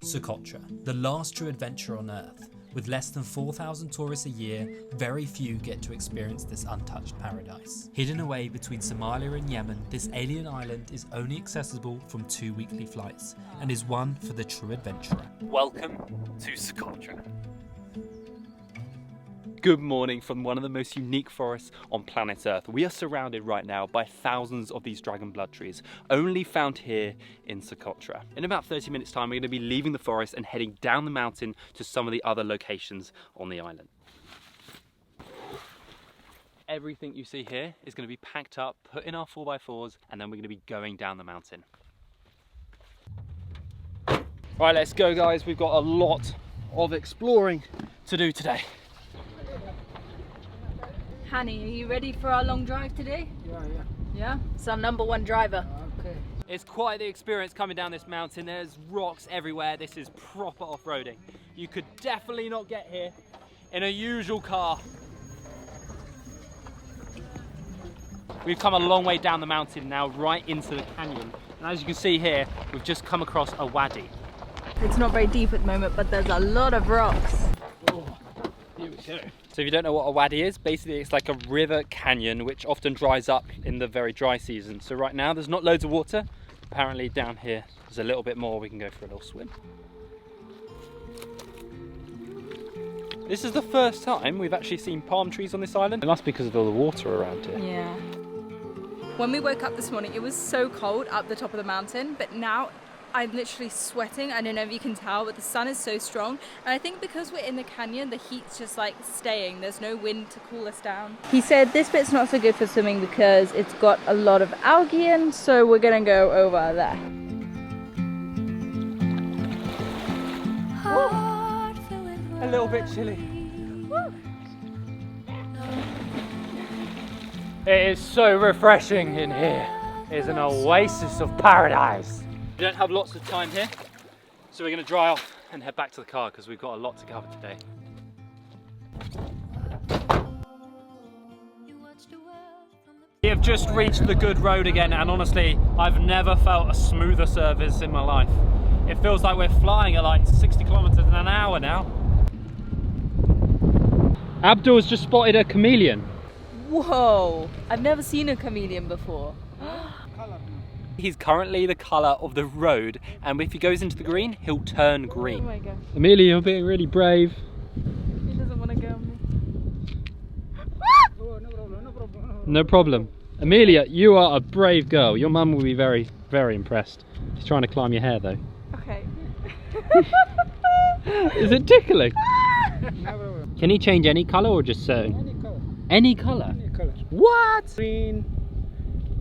Socotra, the last true adventure on Earth. With less than 4,000 tourists a year, very few get to experience this untouched paradise. Hidden away between Somalia and Yemen, this alien island is only accessible from 2 weekly flights and is one for the true adventurer. Welcome to Socotra. Good morning from one of the most unique forests on planet Earth. We are surrounded right now by thousands of these dragon blood trees, only found here in Socotra. In about 30 minutes time, we're going to be leaving the forest and heading down the mountain to some of the other locations on the island. Everything you see here is going to be packed up, put in our 4x4s, and then we're going to be going down the mountain. Right, let's go guys. We've got a lot of exploring to do today. Hanny, are you ready for our long drive today? Yeah? It's our #1 driver. Okay. It's quite the experience coming down this mountain. There's rocks everywhere. This is proper off-roading. You could definitely not get here in a usual car. We've come a long way down the mountain now, right into the canyon. And as you can see here, we've just come across a wadi. It's not very deep at the moment, but there's a lot of rocks. Oh, here we go. So if you don't know what a wadi is, basically it's like a river canyon which often dries up in the very dry season. So right now there's not loads of water. Apparently down here there's a little bit more. We can go for a little swim. This is the first time we've actually seen palm trees on this island. It must be because of all the water around here. Yeah. When we woke up this morning, it was so cold up the top of the mountain, but now I'm literally sweating. I don't know if you can tell, but the sun is so strong. And I think because we're in the canyon, the heat's just like staying. There's no wind to cool us down. He said this bit's not so good for swimming because it's got a lot of algae in, so we're gonna go over there. A little bit chilly. Woo. It is so refreshing in here. It's an oasis of paradise. We don't have lots of time here, so we're going to dry off and head back to the car because we've got a lot to cover today. We have just reached the good road again, and honestly, I've never felt a smoother surface in my life. It feels like we're flying at like 60 kilometers an hour now. Abdul's just spotted a chameleon. Whoa! I've never seen a chameleon before. He's currently the colour of the road, and if he goes into the green, he'll turn green. Oh my gosh. Amelia, you're being really brave. He doesn't want to go on me. No problem. Amelia, you are a brave girl. Your mum will be very, very impressed. She's trying to climb your hair though. Okay. Is it tickling? Can he change any colour or just certain? Any colour? Any color. What? Green,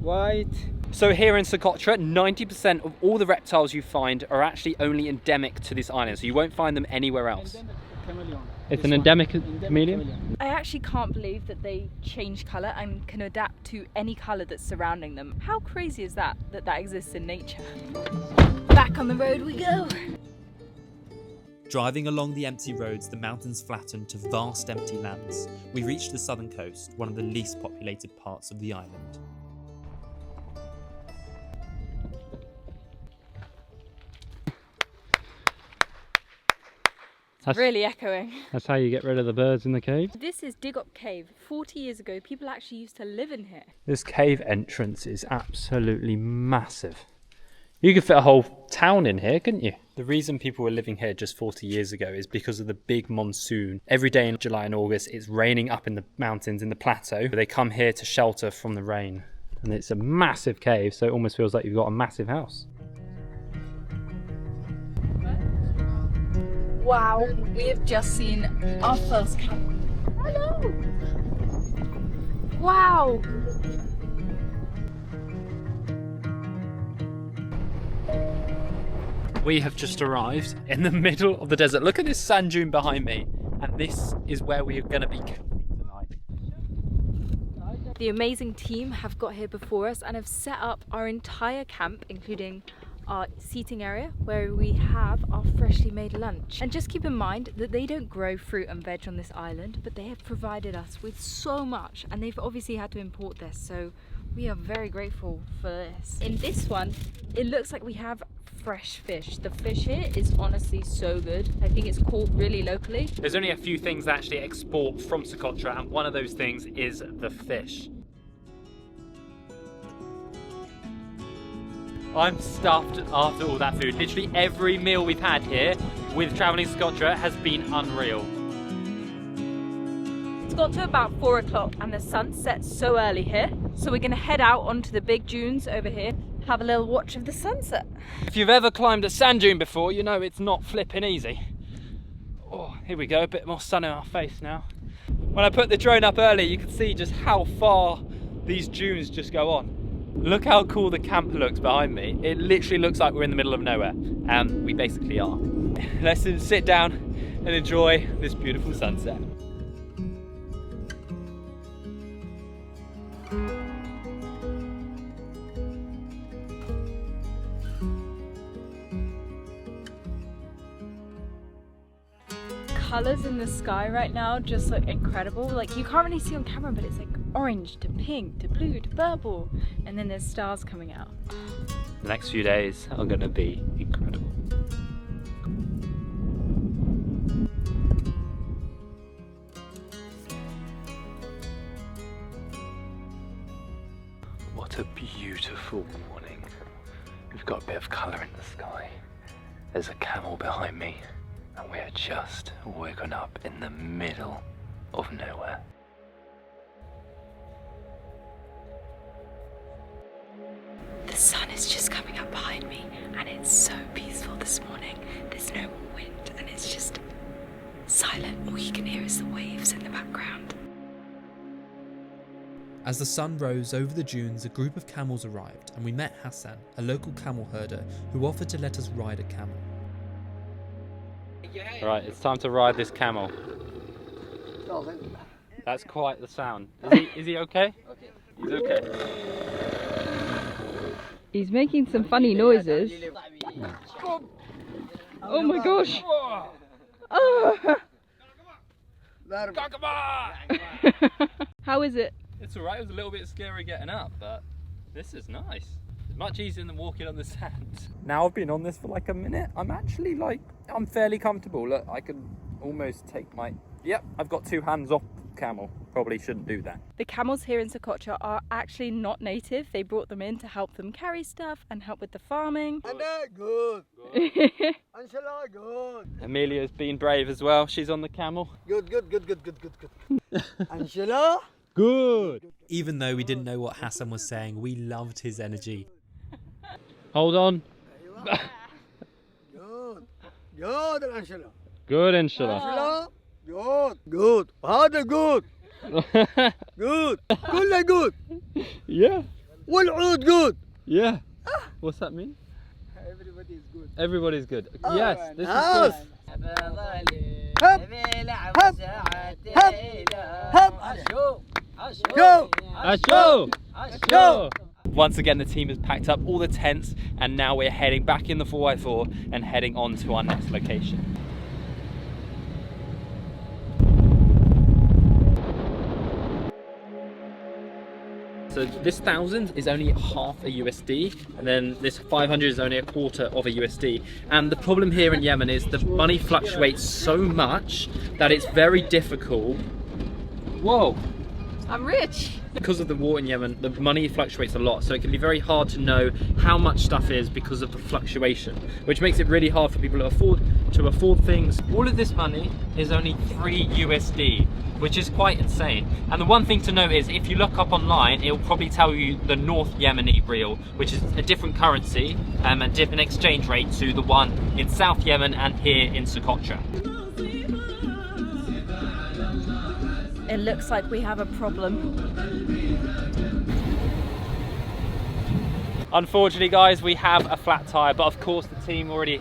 white. So here in Socotra, 90% of all the reptiles you find are actually only endemic to this island, so you won't find them anywhere else. Chameleon. It's an endemic chameleon? I actually can't believe that they change colour and can adapt to any colour that's surrounding them. How crazy is that exists in nature? Back on the road we go! Driving along the empty roads, the mountains flatten to vast empty lands. We reach the southern coast, one of the least populated parts of the island. Really echoing. That's how you get rid of the birds in the cave. This is Dig Up Cave. 40 years ago, people actually used to live in here. This cave entrance is absolutely massive. You could fit a whole town in here, couldn't you? The reason people were living here just 40 years ago is because of the big monsoon. Every day in July and August, it's raining up in the mountains, in the plateau. They come here to shelter from the rain. And it's a massive cave, so it almost feels like you've got a massive house. Wow, we have just seen our first camp. Hello! Wow! We have just arrived in the middle of the desert. Look at this sand dune behind me. And this is where we are going to be camping tonight. The amazing team have got here before us and have set up our entire camp, including our seating area where we have our freshly made lunch. And just keep in mind that they don't grow fruit and veg on this island, but they have provided us with so much, and they've obviously had to import this, so we are very grateful for this. In this one, it looks like we have fresh fish. The fish here is honestly so good. I think it's caught really locally. There's only a few things that actually export from Socotra, and one of those things is the fish. I'm stuffed after all that food. Literally every meal we've had here with Traveling Socotra has been unreal. It's got to about 4 o'clock and the sun sets so early here. So we're gonna head out onto the big dunes over here, have a little watch of the sunset. If you've ever climbed a sand dune before, you know it's not flipping easy. Oh, here we go, a bit more sun in our face now. When I put the drone up earlier, you could see just how far these dunes just go on. Look how cool the camp looks behind me. It literally looks like we're in the middle of nowhere, and we basically are. Let's sit down and enjoy this beautiful sunset. Colours in the sky right now just look incredible. Like, you can't really see on camera, but it's like orange to pink to blue to purple, and then there's stars coming out. The next few days are going to be incredible. What a beautiful morning. We've got a bit of colour in the sky. There's a camel behind me, and we're just woken up in the middle of nowhere. The sun is just coming up behind me, and it's so peaceful this morning. There's no more wind, and it's just silent. All you can hear is the waves in the background. As the sun rose over the dunes, a group of camels arrived, and we met Hassan, a local camel herder, who offered to let us ride a camel. Right, it's time to ride this camel. That's quite the sound. Is he okay? He's okay. He's making some funny noises. Oh my gosh! Oh. How is it? It's alright, it was a little bit scary getting up, but this is nice. It's much easier than walking on the sand. Now I've been on this for like a minute, I'm fairly comfortable. Look, I can almost take yep, I've got 2 hands off camel. Probably shouldn't do that. The camels here in Socotra are actually not native. They brought them in to help them carry stuff and help with the farming. Good. Good. Amelia's been brave as well. She's on the camel. Good. Angela? Good. Even though we didn't know what Hassan was saying, we loved his energy. Hold on. Good, Angela. Good, inshallah. Angela? Good. هذا good. Good. كله good. Yeah. والعود good. Yeah. What's that mean? Everybody is good. Everybody's good. Oh, Yes, this nice. is Go. good. Go. Once again, the team has packed up all the tents, and now we're heading back in the 4x4 and heading on to our next location. So this 1,000 is only half a USD, and then this 500 is only a quarter of a USD. And the problem here in Yemen is the money fluctuates so much that it's very difficult. Whoa! I'm rich. Because of the war in Yemen, the money fluctuates a lot, so it can be very hard to know how much stuff is because of the fluctuation, which makes it really hard for people to afford things. All of this money is only 3 USD, which is quite insane. And the one thing to note is, if you look up online, it will probably tell you the North Yemeni rial, which is a different currency and a different exchange rate to the one in South Yemen and here in Socotra. It looks like we have a problem. Unfortunately, guys, we have a flat tyre, but of course the team already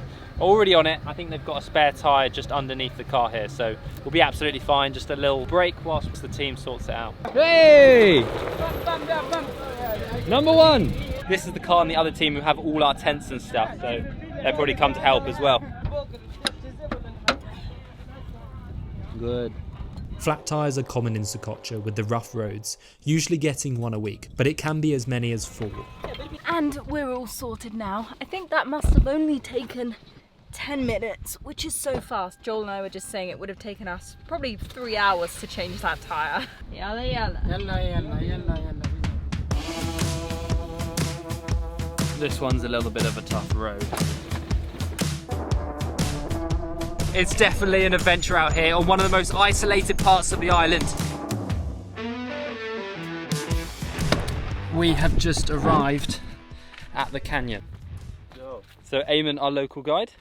on it. I think they've got a spare tyre just underneath the car here, so we'll be absolutely fine. Just a little break whilst the team sorts it out. Hey! Number 1! This is the car and the other team who have all our tents and stuff, so they'll probably come to help as well. Good. Flat tyres are common in Socotra with the rough roads, usually getting one a week, but it can be as many as 4. And we're all sorted now. I think that must have only taken 10 minutes, which is so fast. Joel and I were just saying it would have taken us probably 3 hours to change that tyre. Yalla yalla. Yalla, yalla, yalla, yalla. This one's a little bit of a tough road. It's definitely an adventure out here on one of the most isolated parts of the island. We have just arrived at the canyon. So Eamon, our local guide,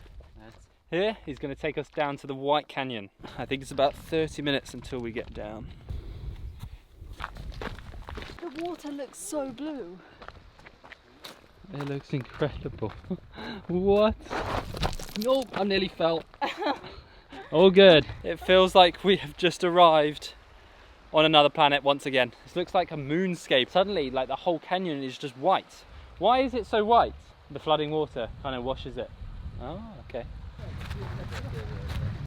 here, he's going to take us down to the White Canyon. I think it's about 30 minutes until we get down. The water looks so blue. It looks incredible. What? Nope, I nearly fell. All good. It feels like we have just arrived on another planet once again. This looks like a moonscape. Suddenly, like the whole canyon is just white. Why is it so white? The flooding water kind of washes it. Oh, okay.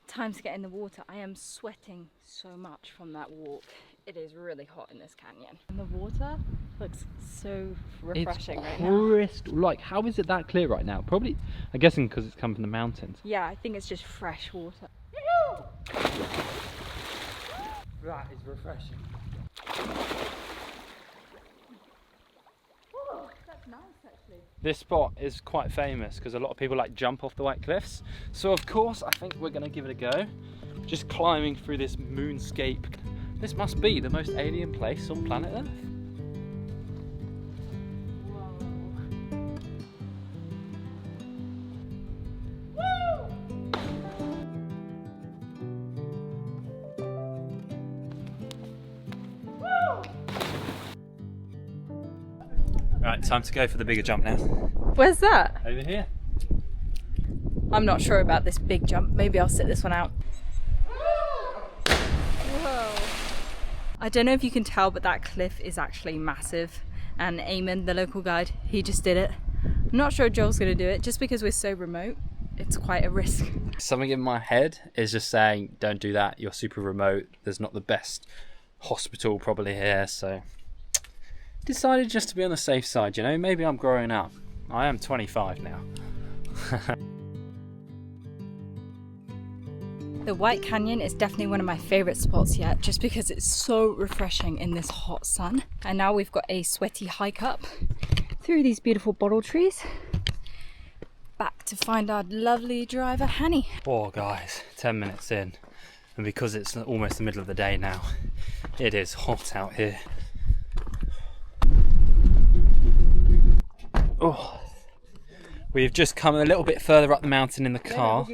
Time to get in the water. I am sweating so much from that walk. It is really hot in this canyon. And the water looks so refreshing right now. Crystal. Like, how is it that clear right now? Probably, I'm guessing because it's come from the mountains. Yeah, I think it's just fresh water. That is refreshing. Oh, that's nice actually. This spot is quite famous because a lot of people like jump off the White Cliffs. So of course, I think we're gonna give it a go. Just climbing through this moonscape. This must be the most alien place on planet Earth. Right, time to go for the bigger jump now. Where's that? Over here. I'm not sure about this big jump. Maybe I'll sit this one out. Whoa. I don't know if you can tell, but that cliff is actually massive. And Eamon, the local guide, he just did it. I'm not sure Joel's going to do it just because we're so remote. It's quite a risk. Something in my head is just saying, don't do that. You're super remote. There's not the best hospital probably here, so decided just to be on the safe side, you know. Maybe I'm growing up. I am 25 now. The White Canyon is definitely one of my favourite spots yet, just because it's so refreshing in this hot sun. And now we've got a sweaty hike up through these beautiful bottle trees, back to find our lovely driver, Hanny. Oh guys, 10 minutes in, and because it's almost the middle of the day now, it is hot out here. Oh. We've just come a little bit further up the mountain in the car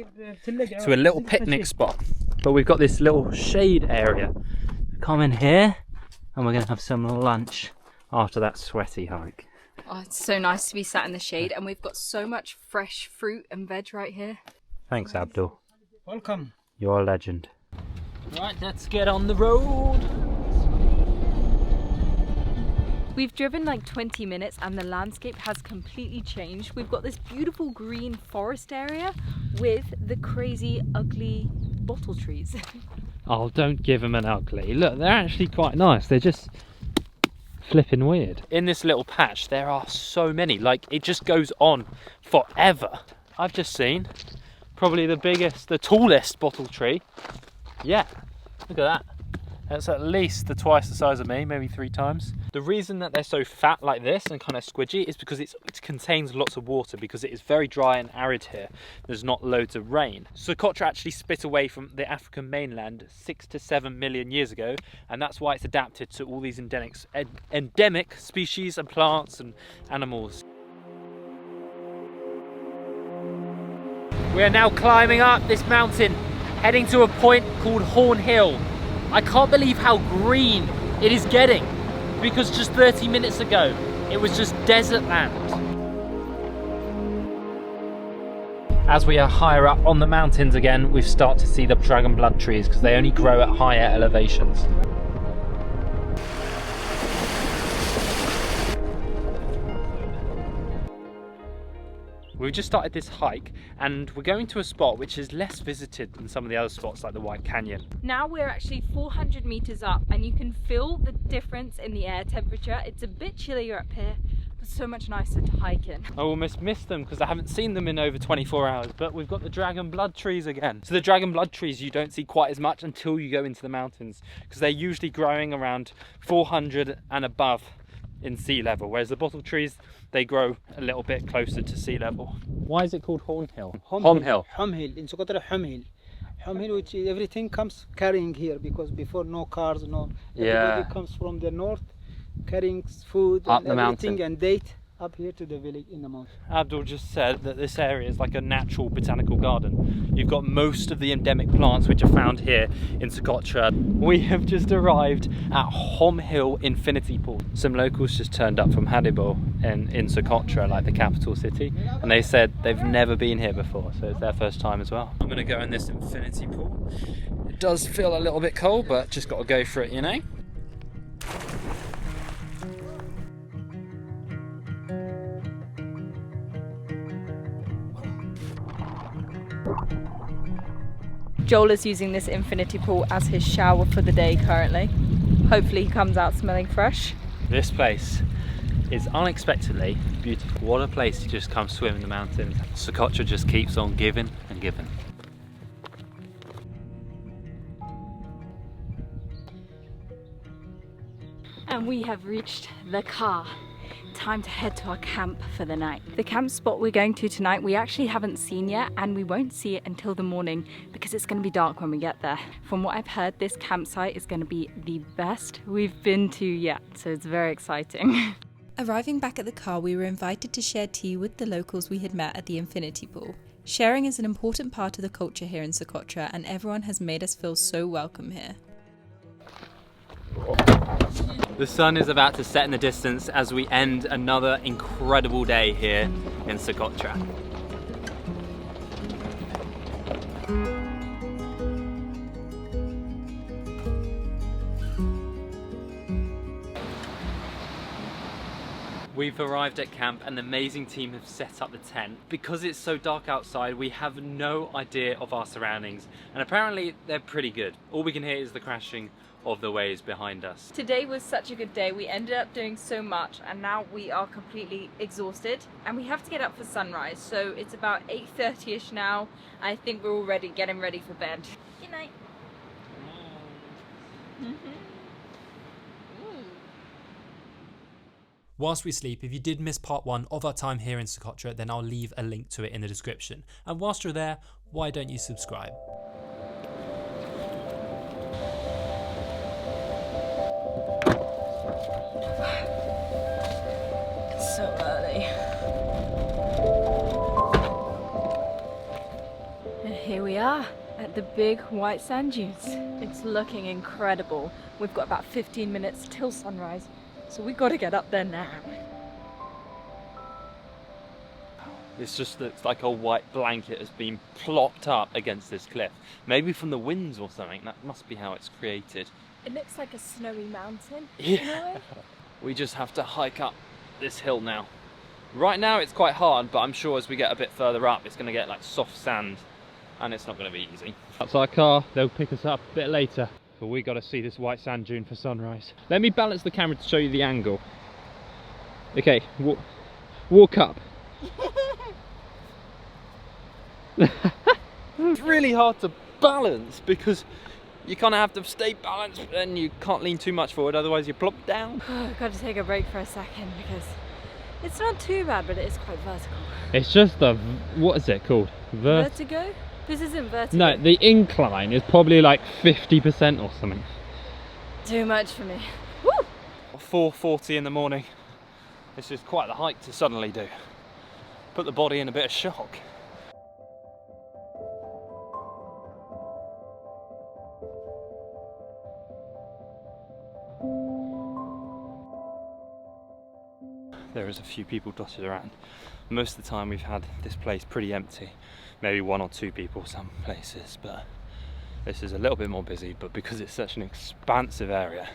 to a little picnic spot. But we've got this little shade area. Come in here and we're going to have some lunch after that sweaty hike. Oh, it's so nice to be sat in the shade, and we've got so much fresh fruit and veg right here. Thanks, Abdul. Welcome. You're a legend. Right, let's get on the road. We've driven like 20 minutes and the landscape has completely changed. We've got this beautiful green forest area with the crazy ugly bottle trees. Oh, don't give them an ugly. Look, they're actually quite nice. They're just flipping weird. In this little patch, there are so many. Like, it just goes on forever. I've just seen probably the tallest bottle tree. Yeah, look at that. That's at least twice the size of me, maybe 3 times. The reason that they're so fat like this and kind of squidgy is because it contains lots of water, because it is very dry and arid here. There's not loads of rain. Socotra actually split away from the African mainland 6 to 7 million years ago, and that's why it's adapted to all these endemic species and plants and animals. We are now climbing up this mountain, heading to a point called Horn Hill. I can't believe how green it is getting, because just 30 minutes ago it was just desert land. As we are higher up on the mountains again, we've started to see the dragon blood trees because they only grow at higher elevations. We've just started this hike and we're going to a spot which is less visited than some of the other spots like the White Canyon. Now we're actually 400 meters up and you can feel the difference in the air temperature. It's a bit chillier up here, but so much nicer to hike in. I almost missed them because I haven't seen them in over 24 hours, but we've got the dragon blood trees again. So the dragon blood trees you don't see quite as much until you go into the mountains because they're usually growing around 400 and above in sea level, whereas the bottle trees, they grow a little bit closer to sea level. Why is it called Horn Hill? Hom Hill. Hom Hill. In Socotra, Hom Hill. Hom Hill, which everything comes carrying here because before no cars, no. Everybody comes from the north, carrying food up and the everything mountain and date up here to the village in the mountain. Abdul just said that this area is like a natural botanical garden. You've got most of the endemic plants which are found here in Socotra. We have just arrived at Hom Hill Infinity Pool. Some locals just turned up from Hannibal in Socotra, like the capital city, and they said they've never been here before, so it's their first time as well. I'm gonna go in this infinity pool. It does feel a little bit cold, but just gotta go for it, you know? Joel is using this infinity pool as his shower for the day currently. Hopefully he comes out smelling fresh. This place is unexpectedly beautiful. What a place to just come swim in the mountains. Socotra just keeps on giving and giving. And we have reached the car. Time to head to our camp for the night. The camp spot we're going to tonight we actually haven't seen yet, and we won't see it until the morning because it's going to be dark when we get there. From what I've heard, this campsite is going to be the best we've been to yet, so it's very exciting. Arriving back at the car, we were invited to share tea with the locals we had met at the infinity pool. Sharing is an important part of the culture here in Socotra, and everyone has made us feel so welcome here. The sun is about to set in the distance as we end another incredible day here in Socotra. We've arrived at camp and the amazing team have set up the tent. Because it's so dark outside, we have no idea of our surroundings, and apparently they're pretty good. All we can hear is the crashing of the waves behind us. Today was such a good day. We ended up doing so much and now we are completely exhausted and we have to get up for sunrise. So it's about 8:30ish now. I think we're all getting ready for bed. Good night. Whilst we sleep, if you did miss part 1 of our time here in Socotra, then I'll leave a link to it in the description. And whilst you're there, why don't you subscribe? So early. And here we are at the big white sand dunes. It's looking incredible. We've got about 15 minutes till sunrise, so we've got to get up there now. This just looks like a white blanket has been plopped up against this cliff. Maybe from the winds or something. That must be how it's created. It looks like a snowy mountain. Yeah. In a way. We just have to hike up this hill now. Right now it's quite hard, but I'm sure as we get a bit further up it's going to get like soft sand and it's not going to be easy. That's our car. They'll pick us up a bit later, but we got to see this white sand dune for sunrise. Let me balance the camera to show you the angle. Okay, walk up. It's really hard to balance because you kind of have to stay balanced and you can't lean too much forward, otherwise you plop down. I've got to take a break for a second because it's not too bad, but it is quite vertical. It's just the, what is it called? Vertigo? This isn't vertigo. No, the incline is probably like 50% or something. Too much for me. Woo! 4:40 in the morning. This is quite the hike to suddenly do. Put the body in a bit of shock. There is a few people dotted around. Most of the time we've had this place pretty empty. Maybe 1 or 2 people some places, but this is a little bit more busy, but because it's such an expansive area,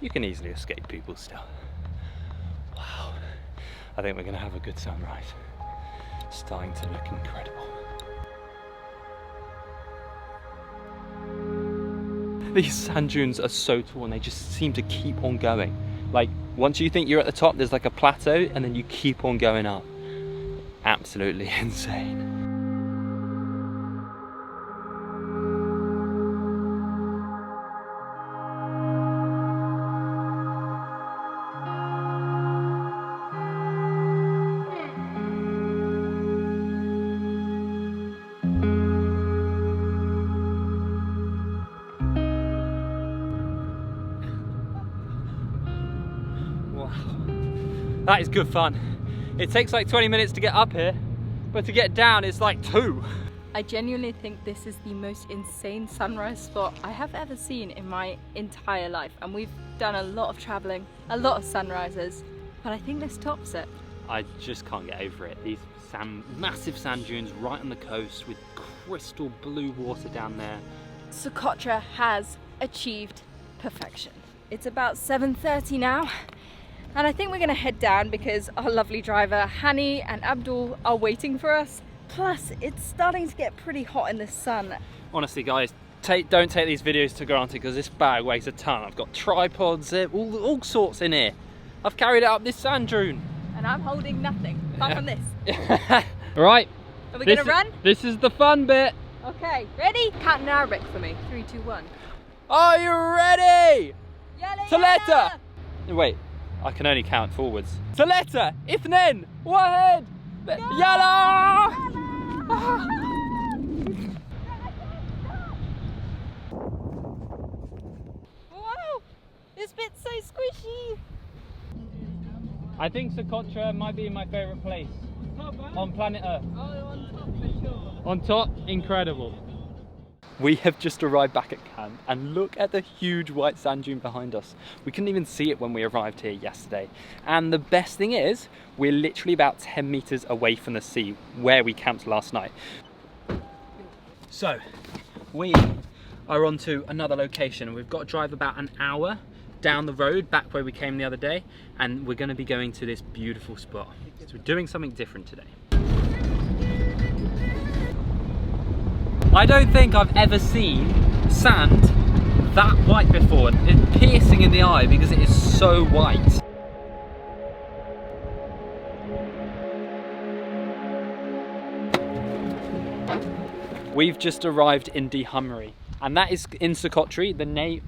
you can easily escape people still. Wow, I think we're gonna have a good sunrise. starting to look incredible. These sand dunes are so tall and they just seem to keep on going. Like, once you think you're at the top, there's like a plateau and then you keep on going up. Absolutely insane. That is good fun. It takes like 20 minutes to get up here, but to get down it's like 2. I genuinely think this is the most insane sunrise spot I have ever seen in my entire life, and we've done a lot of traveling, a lot of sunrises, but I think this tops it. I just can't get over it. These massive sand dunes right on the coast with crystal blue water down there. Socotra has achieved perfection. It's about 7:30 now. And I think we're gonna head down because our lovely driver Hani and Abdul are waiting for us. Plus, it's starting to get pretty hot in the sun. Honestly guys, don't take these videos to granted because this bag weighs a ton. I've got tripods, all sorts in here. I've carried it up this sand dune. And I'm holding nothing, apart from this. Right. Are we gonna run? This is the fun bit. Okay, ready? Count in Arabic for me. 3, 2, 1. Are you ready? Yalla, Taleta! yalla! Wait, I can only count forwards. Taleta, Ithnen, Wahed, Yalla! Wow, this bit's so squishy. I think Socotra might be my favourite place on planet Earth. Oh, on top for sure. On top, incredible. We have just arrived back at camp and look at the huge white sand dune behind us. We couldn't even see it when we arrived here yesterday. And the best thing is, we're literally about 10 meters away from the sea where we camped last night. So, we are on to another location. We've got to drive about an hour down the road back where we came the other day, and we're going to be going to this beautiful spot. So we're doing something different today. I don't think I've ever seen sand that white before. It's piercing in the eye because it is so white. We've just arrived in Dihumri, and that is in Socotra,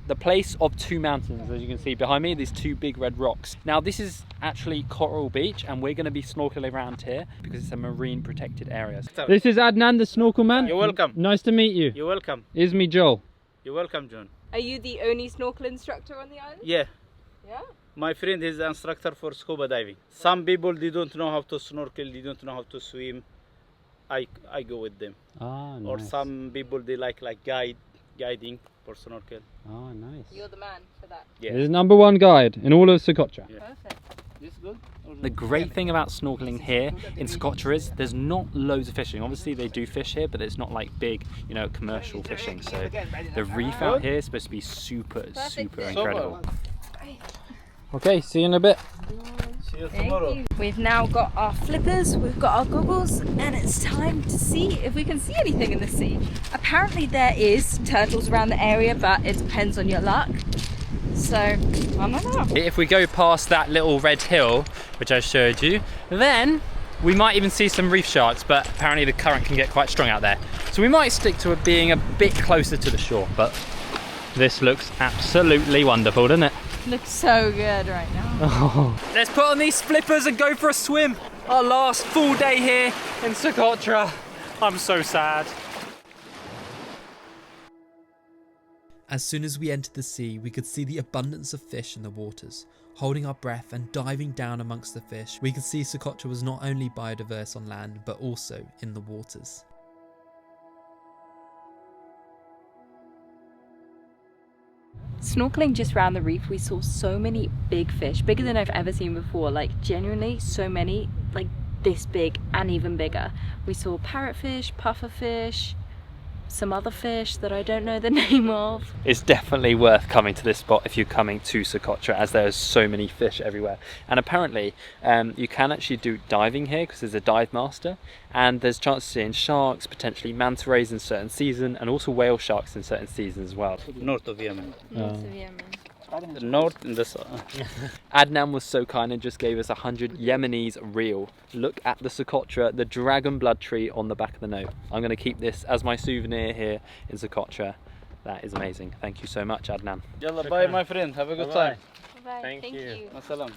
the place of 2 mountains. As you can see behind me, these 2 big red rocks. Now this is actually Coral Beach, and we're going to be snorkeling around here because it's a marine protected area. This is Adnan, the snorkel man. You're welcome. Nice to meet you. You're welcome. Is me Joel. You're welcome, John. Are you the only snorkel instructor on the island? Yeah. Yeah? My friend is an instructor for scuba diving. Some people, they don't know how to snorkel, they don't know how to swim. I go with them. Ah, nice. Or some people, they like guiding for snorkel. Oh, nice. You're the man for that. Yeah. He's #1 guide in all of Socotra. Yeah. Perfect. This good? The great thing about snorkeling here in Socotra is there's not loads of fishing. Obviously they do fish here, but it's not like big, you know, commercial fishing. So the reef out here is supposed to be super incredible. Okay, see you in a bit. See you tomorrow. We've now got our flippers, we've got our goggles, and it's time to see if we can see anything in the sea. Apparently there is turtles around the area, but it depends on your luck. So, I don't know. If we go past that little red hill, which I showed you, then we might even see some reef sharks, but apparently the current can get quite strong out there. So we might stick to it being a bit closer to the shore, but this looks absolutely wonderful, doesn't it? Looks so good right now. Oh. Let's put on these flippers and go for a swim. Our last full day here in Socotra. I'm so sad. As soon as we entered the sea, we could see the abundance of fish in the waters. Holding our breath and diving down amongst the fish, we could see Socotra was not only biodiverse on land, but also in the waters. Snorkeling just round the reef, we saw so many big fish, bigger than I've ever seen before, like genuinely so many, like this big and even bigger. We saw parrotfish, pufferfish, some other fish that I don't know the name of. It's definitely worth coming to this spot if you're coming to Socotra, as there's so many fish everywhere. And apparently you can actually do diving here because there's a dive master, and there's chances of seeing sharks, potentially manta rays in certain season, and also whale sharks in certain seasons as well. North of Yemen. North of Yemen. The north in this. Adnan was so kind and just gave us 100 Yemenis reel. Look at the Socotra, the dragon blood tree on the back of the note. I'm going to keep this as my souvenir here in Socotra. That is amazing. Thank you so much, Adnan. Yalla, bye my friend, have a good time. Bye. Thank you. Assalam.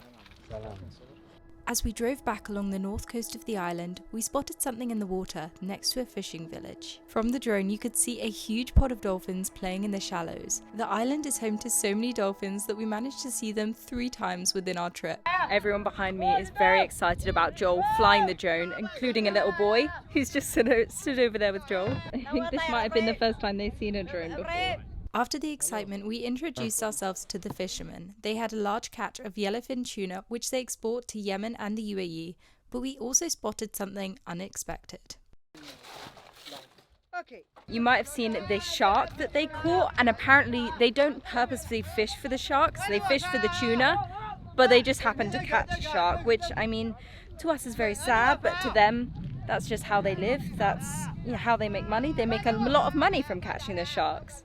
As we drove back along the north coast of the island, we spotted something in the water next to a fishing village. From the drone, you could see a huge pod of dolphins playing in the shallows. The island is home to so many dolphins that we managed to see them 3 times within our trip. Everyone behind me is very excited about Joel flying the drone, including a little boy who's just stood over there with Joel. I think this might have been the first time they've seen a drone before. After the excitement, we introduced ourselves to the fishermen. They had a large catch of yellowfin tuna, which they export to Yemen and the UAE, but we also spotted something unexpected. You might have seen the shark that they caught, and apparently they don't purposefully fish for the sharks, they fish for the tuna, but they just happen to catch a shark, which, I mean, to us is very sad, but to them, that's just how they live. That's how they make money. They make a lot of money from catching the sharks.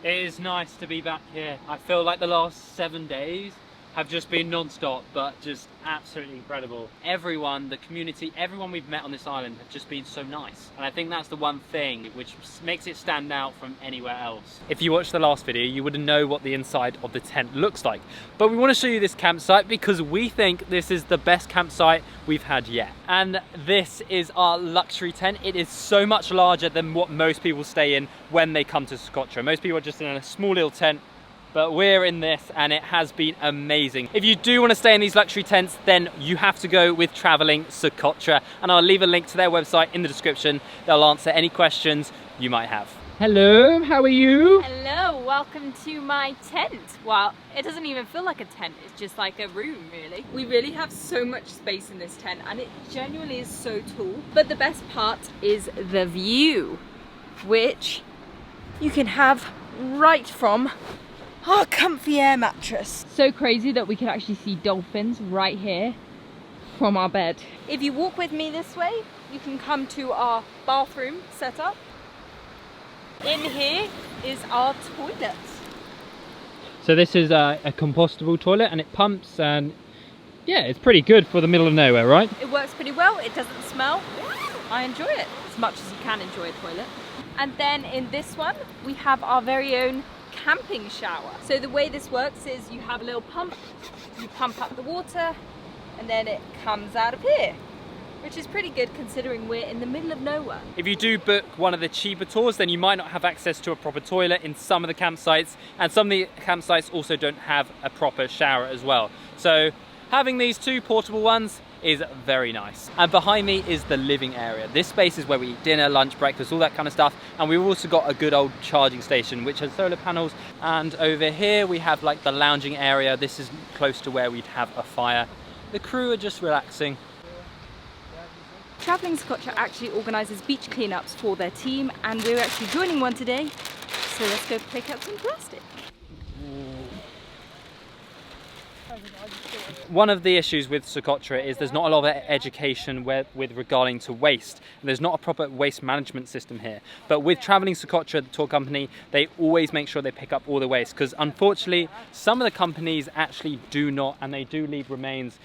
It is nice to be back here. I feel like the last 7 days have just been non-stop, but just absolutely incredible. Everyone, the community, everyone we've met on this island have just been so nice. And I think that's the one thing which makes it stand out from anywhere else. If you watched the last video, you would know what the inside of the tent looks like. But we want to show you this campsite because we think this is the best campsite we've had yet. And this is our luxury tent. It is so much larger than what most people stay in when they come to Socotra. Most people are just in a small little tent, but we're in this and it has been amazing. If you do want to stay in these luxury tents, then you have to go with Traveling Socotra, and I'll leave a link to their website in the description. They'll answer any questions you might have. Hello, how are you? Hello, welcome to my tent. Well, it doesn't even feel like a tent, it's just like a room really. We really have so much space in this tent and it genuinely is so tall. But the best part is the view, which you can have right from our comfy air mattress. So crazy that we can actually see dolphins right here from our bed. If you walk with me this way, you can come to our bathroom setup. In here is our toilet. So this is a compostable toilet and it pumps, and yeah, it's pretty good for the middle of nowhere, right? It works pretty well, it doesn't smell. I enjoy it as much as you can enjoy a toilet. And then in this one, we have our very own camping shower. So the way this works is you have a little pump, you pump up the water, and then it comes out of here, which is pretty good considering we're in the middle of nowhere. If you do book one of the cheaper tours, then you might not have access to a proper toilet in some of the campsites, and some of the campsites also don't have a proper shower as well. So having these 2 portable ones is very nice. And behind me is the living area. This space is where we eat dinner, lunch, breakfast, all that kind of stuff. And we've also got a good old charging station which has solar panels. And over here we have like the lounging area. This is close to where we'd have a fire. The crew are just relaxing. Traveling Socotra actually organises beach cleanups for their team, and we're actually joining one today. So let's go pick up some plastic. One of the issues with Socotra is there's not a lot of education with regarding to waste. There's not a proper waste management system here. But with Traveling Socotra, the tour company, they always make sure they pick up all the waste, because unfortunately some of the companies actually do not, and they do leave remains.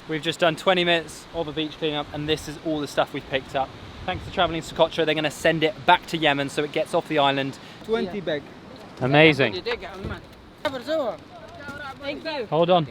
We've just done 20 minutes of a beach cleanup, and this is all the stuff we've picked up. Thanks to Traveling Socotra, they're going to send it back to Yemen so it gets off the island. 20 bag. Amazing. Thank you. Hold on.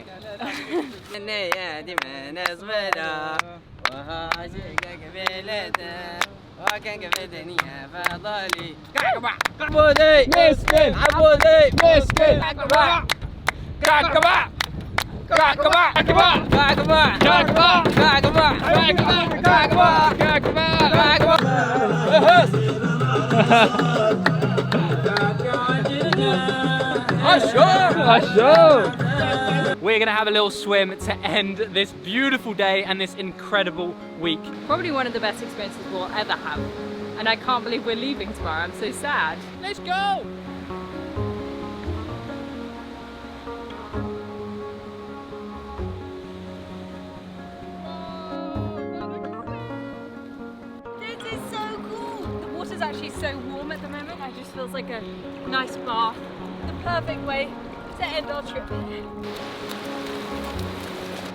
We're gonna have a little swim to end this beautiful day and this incredible week. Probably one of the best experiences we'll ever have. And I can't believe we're leaving tomorrow. I'm so sad. Let's go! This is so cool. The water's actually so warm at the moment. It just feels like a nice bath. The perfect way to end our trip.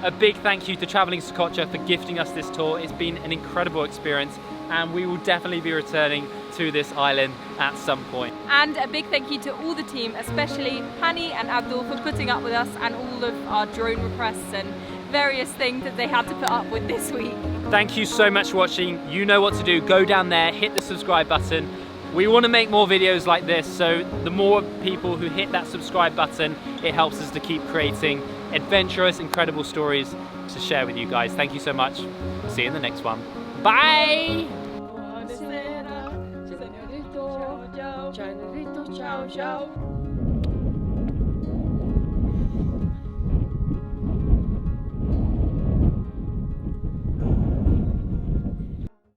A big thank you to Traveling Socotra for gifting us this tour. It's been an incredible experience and we will definitely be returning to this island at some point. And a big thank you to all the team, especially Hani and Abdul, for putting up with us and all of our drone requests and various things that they had to put up with this week. Thank you so much for watching. You know what to do. Go down there, hit the subscribe button. We want to make more videos like this, so the more people who hit that subscribe button, it helps us to keep creating adventurous, incredible stories to share with you guys. Thank you so much. See you in the next one. Bye! Ciao, ciao.